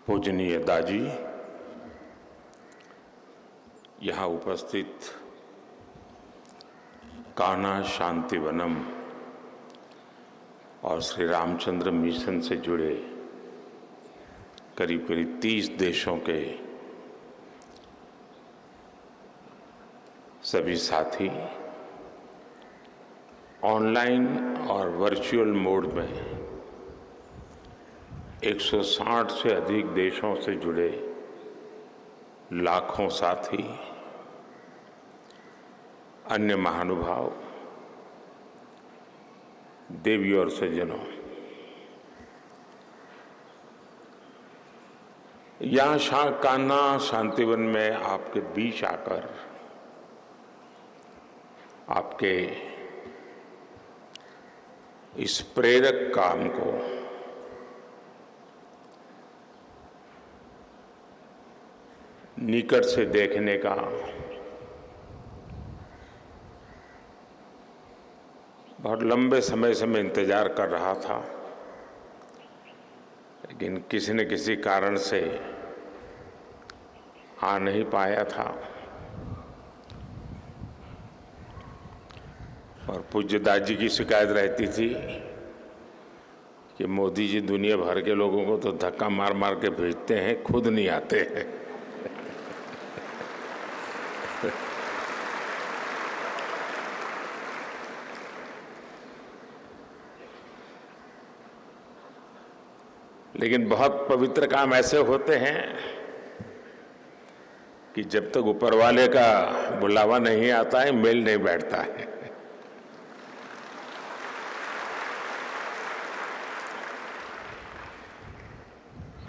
पूजनीय दाजी, यहाँ उपस्थित कान्हा शांतिवनम और श्री रामचंद्र मिशन से जुड़े करीब करीब 30 देशों के सभी साथी ऑनलाइन और वर्चुअल मोड में 160 से अधिक देशों से जुड़े लाखों साथी, अन्य महानुभाव, देवी और सज्जनों, यहाँ कान्हा शांतिवन में आपके बीच आकर आपके इस प्रेरक काम को निकट से देखने का बहुत लंबे समय से मैं इंतजार कर रहा था, लेकिन किसी न किसी कारण से आ नहीं पाया था। और पूज्य दाजी की शिकायत रहती थी कि मोदी जी दुनिया भर के लोगों को तो धक्का मार मार के भेजते हैं, खुद नहीं आते हैं। लेकिन बहुत पवित्र काम ऐसे होते हैं कि जब तक ऊपर वाले का बुलावा नहीं आता है, मेल नहीं बैठता है।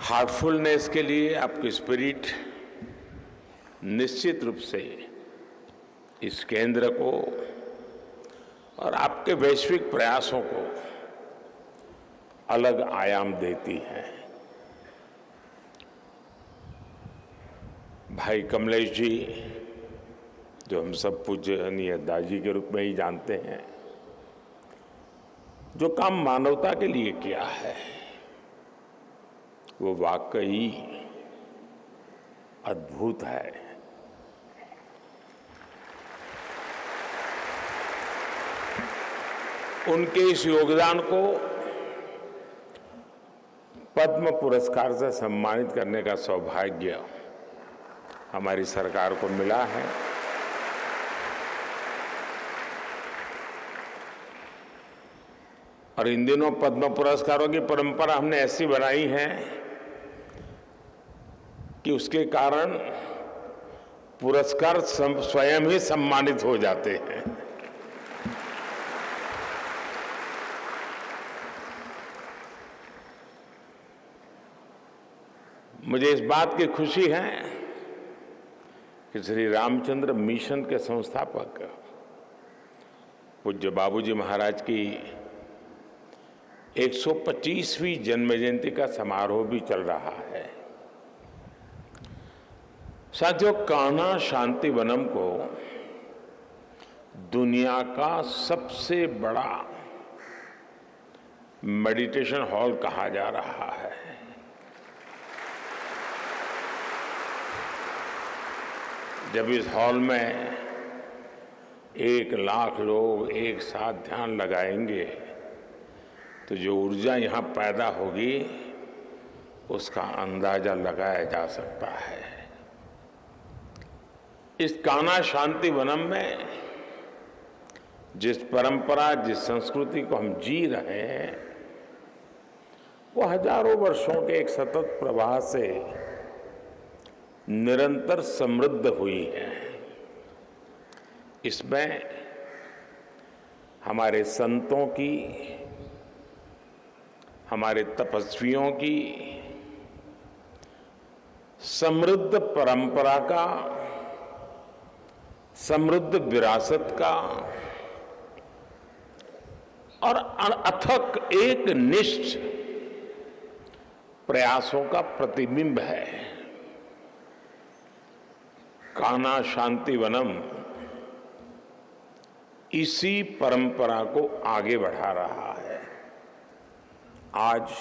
हार्टफुलनेस के लिए आपकी स्पिरिट निश्चित रूप से इस केंद्र को और आपके वैश्विक प्रयासों को अलग आयाम देती है। भाई कमलेश जी, जो हम सब पूजनीय दाजी के रूप में ही जानते हैं, जो काम मानवता के लिए किया है वो वाकई अद्भुत है। उनके इस योगदान को पद्म पुरस्कार से सम्मानित करने का सौभाग्य हमारी सरकार को मिला है। और इन दिनों पद्म पुरस्कारों की परंपरा हमने ऐसी बनाई है कि उसके कारण पुरस्कार स्वयं ही सम्मानित हो जाते हैं। मुझे इस बात की खुशी है कि श्री रामचंद्र मिशन के संस्थापक पूज्य बाबूजी महाराज की 125वीं जन्म जयंती का समारोह भी चल रहा है। साथियों, कान्हा शांतिवनम को दुनिया का सबसे बड़ा मेडिटेशन हॉल कहा जा रहा है। जब इस हॉल में 1 लाख लोग एक साथ ध्यान लगाएंगे तो जो ऊर्जा यहाँ पैदा होगी उसका अंदाजा लगाया जा सकता है। इस कान्हा शांतिवनम में जिस परंपरा, जिस संस्कृति को हम जी रहे हैं, वो हजारों वर्षों के एक सतत प्रवाह से निरंतर समृद्ध हुई है। इसमें हमारे संतों की, हमारे तपस्वियों की समृद्ध परंपरा का, समृद्ध विरासत का और अथक एक निष्ठ प्रयासों का प्रतिबिंब है। कान्हा शांतिवनम इसी परंपरा को आगे बढ़ा रहा है। आज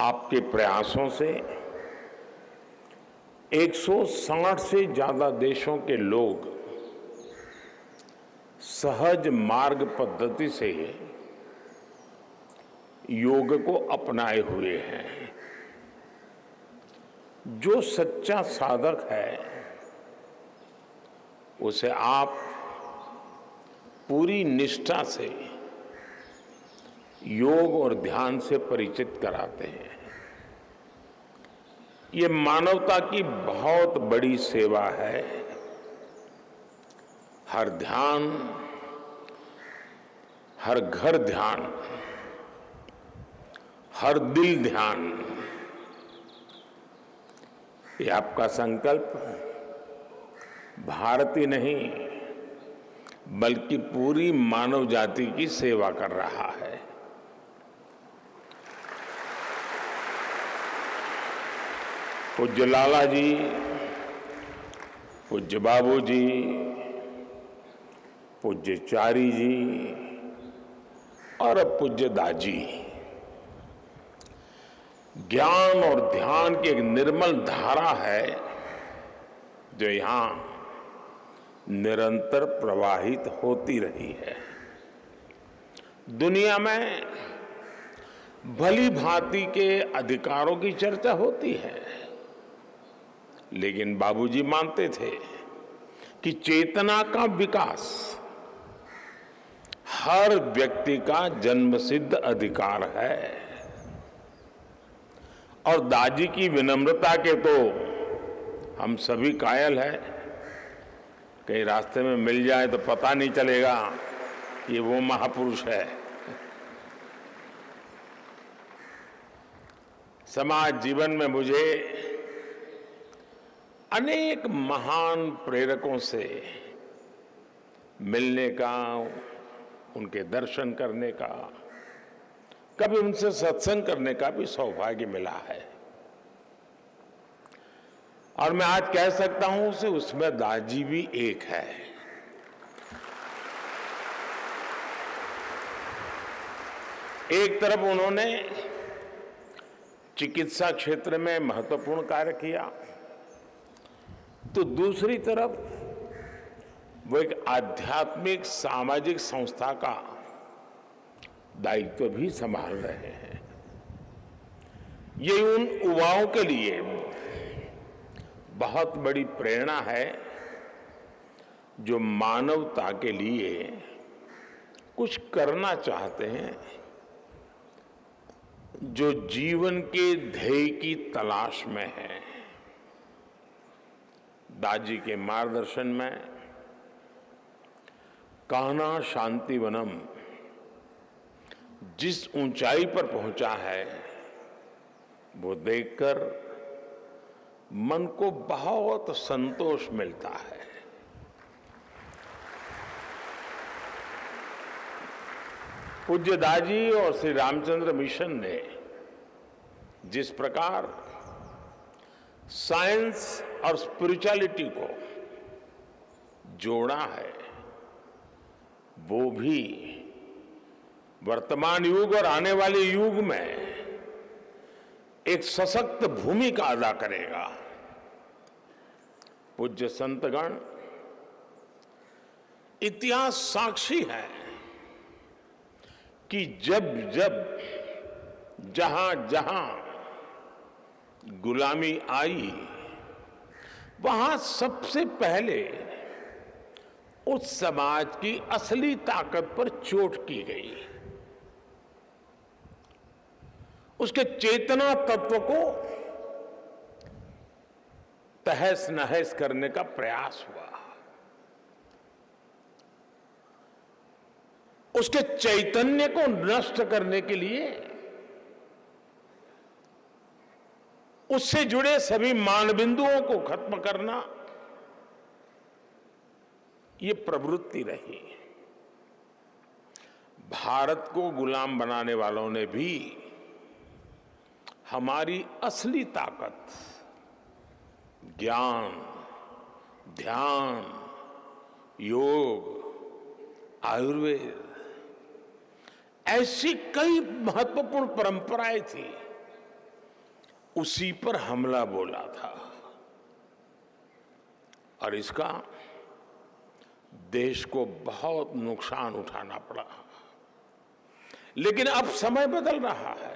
आपके प्रयासों से 160 से ज्यादा देशों के लोग सहज मार्ग पद्धति से योग को अपनाए हुए हैं। जो सच्चा साधक है उसे आप पूरी निष्ठा से योग और ध्यान से परिचित कराते हैं। ये मानवता की बहुत बड़ी सेवा है। हर ध्यान, हर घर ध्यान, हर दिल ध्यान, ये आपका संकल्प भारत ही नहीं बल्कि पूरी मानव जाति की सेवा कर रहा है। पूज्य लाला जी, पूज्य बाबू जी, पूज्य चारी जी और अब पूज्य दाजी ज्ञान और ध्यान की एक निर्मल धारा है जो यहां निरंतर प्रवाहित होती रही है। दुनिया में भली भांति के अधिकारों की चर्चा होती है, लेकिन बाबूजी मानते थे कि चेतना का विकास हर व्यक्ति का जन्मसिद्ध अधिकार है। और दादी की विनम्रता के तो हम सभी कायल हैं। कहीं रास्ते में मिल जाए तो पता नहीं चलेगा ये वो महापुरुष है। समाज जीवन में मुझे अनेक महान प्रेरकों से मिलने का, उनके दर्शन करने का, कभी उनसे सत्संग करने का भी सौभाग्य मिला है। और मैं आज कह सकता हूं कि उसमें दादी भी एक है। एक तरफ उन्होंने चिकित्सा क्षेत्र में महत्वपूर्ण कार्य किया, तो दूसरी तरफ वो एक आध्यात्मिक सामाजिक संस्था का दायित्व भी संभाल रहे हैं। ये उन युवाओं के लिए बहुत बड़ी प्रेरणा है जो मानवता के लिए कुछ करना चाहते हैं, जो जीवन के ध्येय की तलाश में है। दादी के मार्गदर्शन में कान्हा शांतिवनम जिस ऊंचाई पर पहुंचा है वो देखकर मन को बहुत संतोष मिलता है। पूज्य दादी और श्री रामचंद्र मिशन ने जिस प्रकार साइंस और स्पिरिचुअलिटी को जोड़ा है, वो भी वर्तमान युग और आने वाले युग में एक सशक्त भूमिका अदा करेगा। पूज्य संतगण, इतिहास साक्षी है कि जब जब जहां जहां गुलामी आई, वहां सबसे पहले उस समाज की असली ताकत पर चोट की गई, उसके चेतना तत्व को तहस नहस करने का प्रयास हुआ, उसके चैतन्य को नष्ट करने के लिए उससे जुड़े सभी मानबिंदुओं को खत्म करना ये प्रवृत्ति रही। भारत को गुलाम बनाने वालों ने भी हमारी असली ताकत ज्ञान, ध्यान, योग, आयुर्वेद ऐसी कई महत्वपूर्ण परंपराएं थी उसी पर हमला बोला था और इसका देश को बहुत नुकसान उठाना पड़ा। लेकिन अब समय बदल रहा है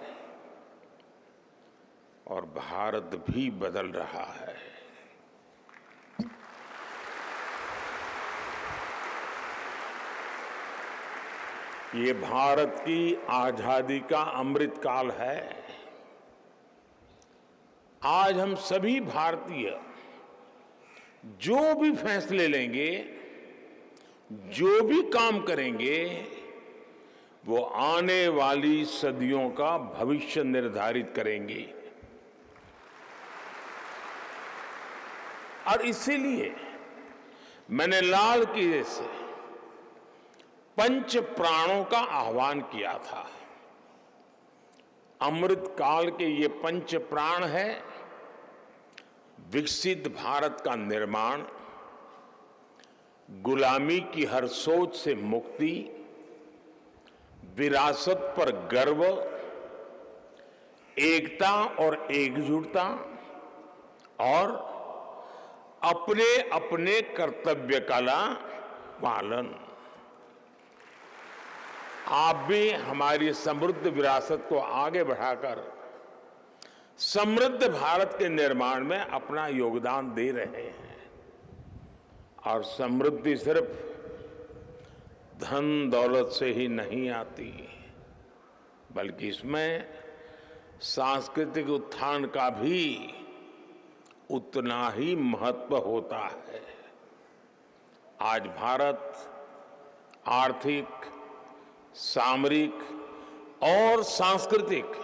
और भारत भी बदल रहा है। ये भारत की आजादी का अमृत काल है। आज हम सभी भारतीय जो भी फैसले लेंगे, जो भी काम करेंगे, वो आने वाली सदियों का भविष्य निर्धारित करेंगे। और इसीलिए मैंने लाल किले से पंच प्राणों का आह्वान किया था। अमृत काल के ये पंच प्राण है विकसित भारत का निर्माण, गुलामी की हर सोच से मुक्ति, विरासत पर गर्व, एकता और एकजुटता और अपने अपने कर्तव्य का पालन। आप भी हमारी समृद्ध विरासत को आगे बढ़ाकर समृद्ध भारत के निर्माण में अपना योगदान दे रहे हैं। और समृद्धि सिर्फ धन दौलत से ही नहीं आती, बल्कि इसमें सांस्कृतिक उत्थान का भी उतना ही महत्व होता है। आज भारत आर्थिक, सामरिक और सांस्कृतिक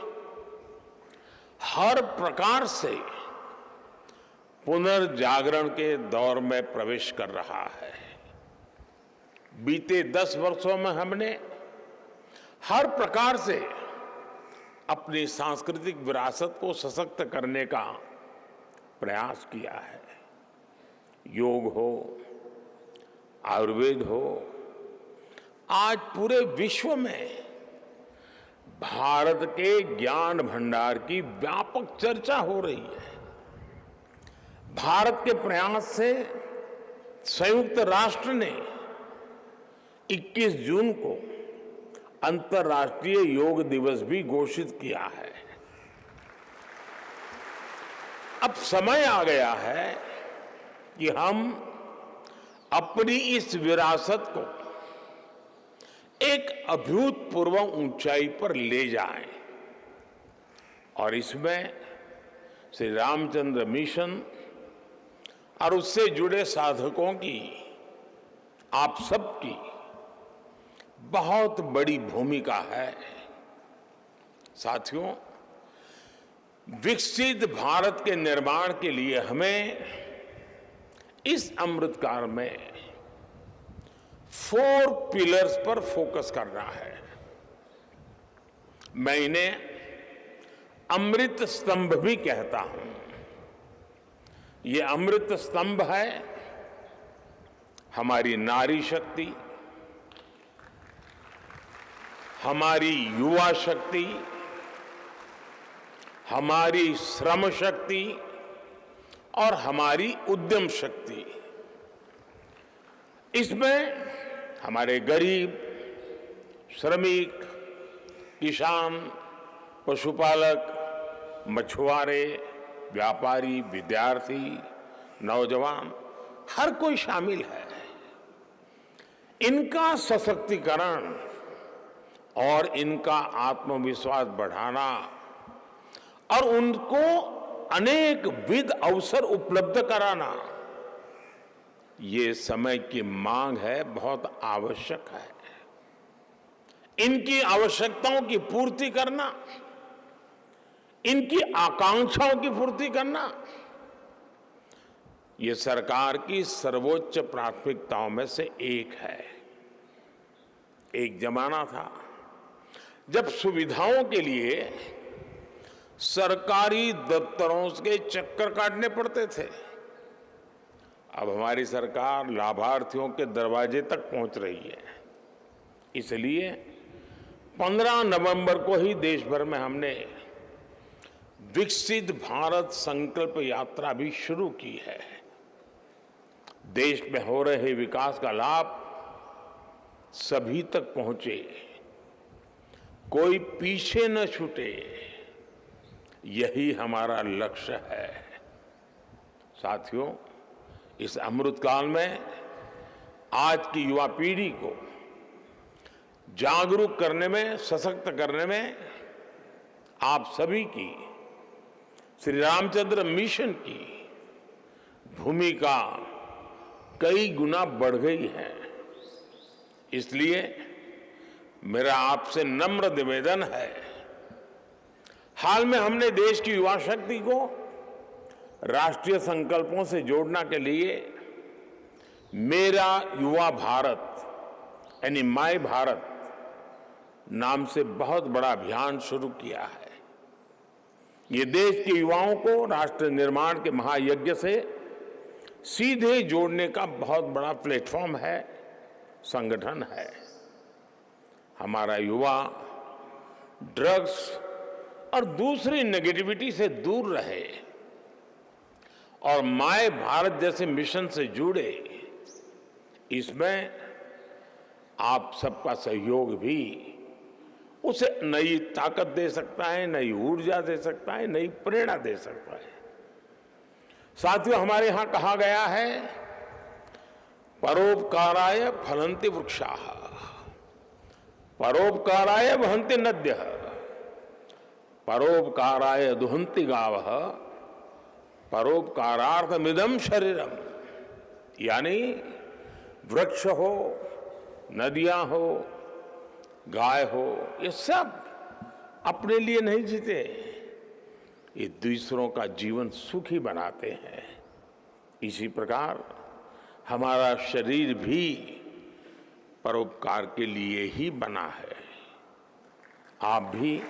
हर प्रकार से पुनर्जागरण के दौर में प्रवेश कर रहा है। बीते 10 वर्षों में हमने हर प्रकार से अपनी सांस्कृतिक विरासत को सशक्त करने का प्रयास किया है। योग हो, आयुर्वेद हो, आज पूरे विश्व में भारत के ज्ञान भंडार की व्यापक चर्चा हो रही है। भारत के प्रयास से संयुक्त राष्ट्र ने 21 जून को अंतर्राष्ट्रीय योग दिवस भी घोषित किया है। अब समय आ गया है कि हम अपनी इस विरासत को एक अभूतपूर्व ऊंचाई पर ले जाएं और इसमें श्री रामचंद्र मिशन और उससे जुड़े साधकों की, आप सबकी बहुत बड़ी भूमिका है। साथियों, विकसित भारत के निर्माण के लिए हमें इस अमृतकाल में 4 पिलर्स पर फोकस करना है। मैं इन्हें अमृत स्तंभ भी कहता हूं। ये अमृत स्तंभ है हमारी नारी शक्ति, हमारी युवा शक्ति, हमारी श्रम शक्ति और हमारी उद्यम शक्ति। इसमें हमारे गरीब, श्रमिक, किसान, पशुपालक, मछुआरे, व्यापारी, विद्यार्थी, नौजवान, हर कोई शामिल है। इनका सशक्तिकरण और इनका आत्मविश्वास बढ़ाना और उनको अनेक विध अवसर उपलब्ध कराना, ये समय की मांग है, बहुत आवश्यक है। इनकी आवश्यकताओं की पूर्ति करना, इनकी आकांक्षाओं की पूर्ति करना, ये सरकार की सर्वोच्च प्राथमिकताओं में से एक है। एक जमाना था जब सुविधाओं के लिए सरकारी दफ्तरों के चक्कर काटने पड़ते थे। अब हमारी सरकार लाभार्थियों के दरवाजे तक पहुंच रही है। इसलिए 15 नवंबर को ही देश भर में हमने विकसित भारत संकल्प यात्रा भी शुरू की है। देश में हो रहे विकास का लाभ सभी तक पहुंचे, कोई पीछे न छूटे, यही हमारा लक्ष्य है। साथियों, इस अमृतकाल में आज की युवा पीढ़ी को जागरूक करने में, सशक्त करने में आप सभी की, श्री रामचंद्र मिशन की भूमिका कई गुना बढ़ गई है। इसलिए मेरा आपसे नम्र निवेदन है, हाल में हमने देश की युवा शक्ति को राष्ट्रीय संकल्पों से जोड़ने के लिए मेरा युवा भारत यानी माय भारत नाम से बहुत बड़ा अभियान शुरू किया है। ये देश के युवाओं को राष्ट्र निर्माण के महायज्ञ से सीधे जोड़ने का बहुत बड़ा प्लेटफॉर्म है, संगठन है। हमारा युवा ड्रग्स और दूसरी नेगेटिविटी से दूर रहे और माय भारत जैसे मिशन से जुड़े, इसमें आप सबका सहयोग भी उसे नई ताकत दे सकता है, नई ऊर्जा दे सकता है, नई प्रेरणा दे सकता है। साथियों, हमारे यहां कहा गया है, परोपकाराय फलन्ति वृक्षाः, परोपकाराय वहन्ति नद्यः, परोपकाराय दुहन्ति गावः, परोपकारार्थमिदं शरीरम। यानी वृक्ष हो, नदियां हो, गाय हो, ये सब अपने लिए नहीं जीते, ये दूसरों का जीवन सुखी बनाते हैं। इसी प्रकार हमारा शरीर भी परोपकार के लिए ही बना है। आप भी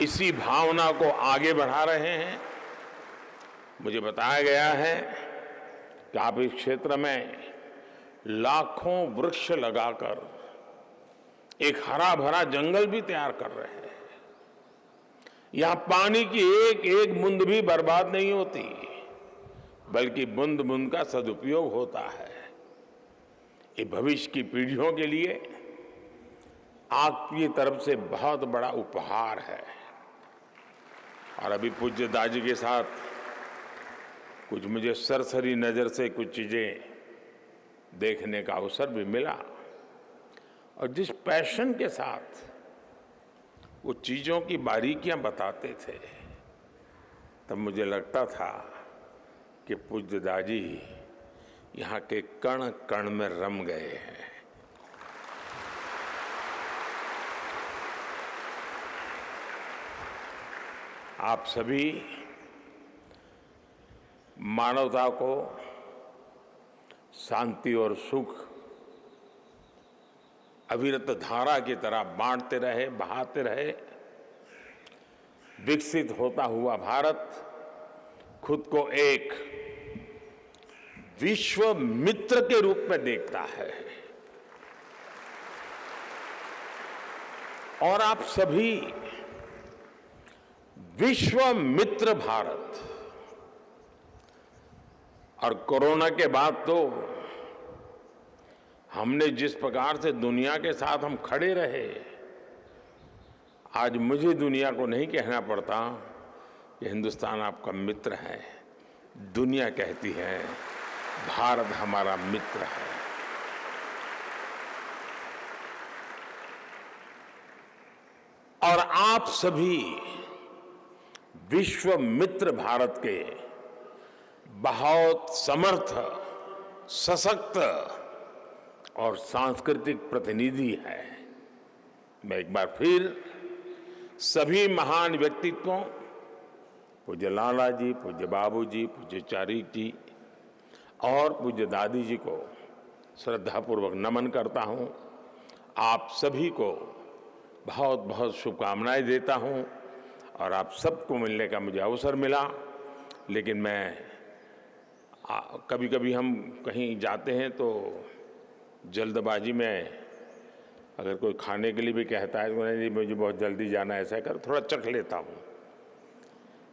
इसी भावना को आगे बढ़ा रहे हैं। मुझे बताया गया है कि आप इस क्षेत्र में लाखों वृक्ष लगाकर एक हरा भरा जंगल भी तैयार कर रहे हैं। यहां पानी की एक एक बूंद भी बर्बाद नहीं होती, बल्कि बूंद बूंद का सदुपयोग होता है। ये भविष्य की पीढ़ियों के लिए आपकी तरफ से बहुत बड़ा उपहार है। और अभी पूज्य दाजी के साथ कुछ मुझे सरसरी नजर से कुछ चीजें देखने का अवसर भी मिला, और जिस पैशन के साथ वो चीजों की बारीकियां बताते थे, तब मुझे लगता था कि पूज्य दादी यहाँ के कण कण में रम गए हैं। आप सभी मानवता को शांति और सुख अविरत धारा की तरह बांटते रहे, बहाते रहे। विकसित होता हुआ भारत खुद को एक विश्व मित्र के रूप में देखता है, और आप सभी विश्व मित्र भारत। और कोरोना के बाद तो हमने जिस प्रकार से दुनिया के साथ हम खड़े रहे, आज मुझे दुनिया को नहीं कहना पड़ता कि हिंदुस्तान आपका मित्र है। दुनिया कहती है भारत हमारा मित्र है। और आप सभी विश्व मित्र भारत के बहुत समर्थ, सशक्त और सांस्कृतिक प्रतिनिधि है। मैं एक बार फिर सभी महान व्यक्तित्वों, पूज्य लाला जी, पूज्य बाबू जी, पूज्य चारिक जी और पूज्य दादी जी को श्रद्धापूर्वक नमन करता हूं। आप सभी को बहुत बहुत शुभकामनाएं देता हूं, और आप सबको मिलने का मुझे अवसर मिला। लेकिन मैं कभी कभी हम कहीं जाते हैं तो जल्दबाजी में अगर कोई खाने के लिए भी कहता है तो नहीं, मुझे बहुत जल्दी जाना है, ऐसा कर थोड़ा चख लेता हूँ।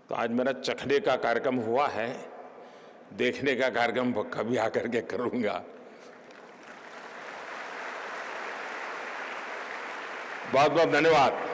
तो आज मेरा चखने का कार्यक्रम हुआ है, देखने का कार्यक्रम कभी आकर के करूंगा। बहुत बहुत धन्यवाद।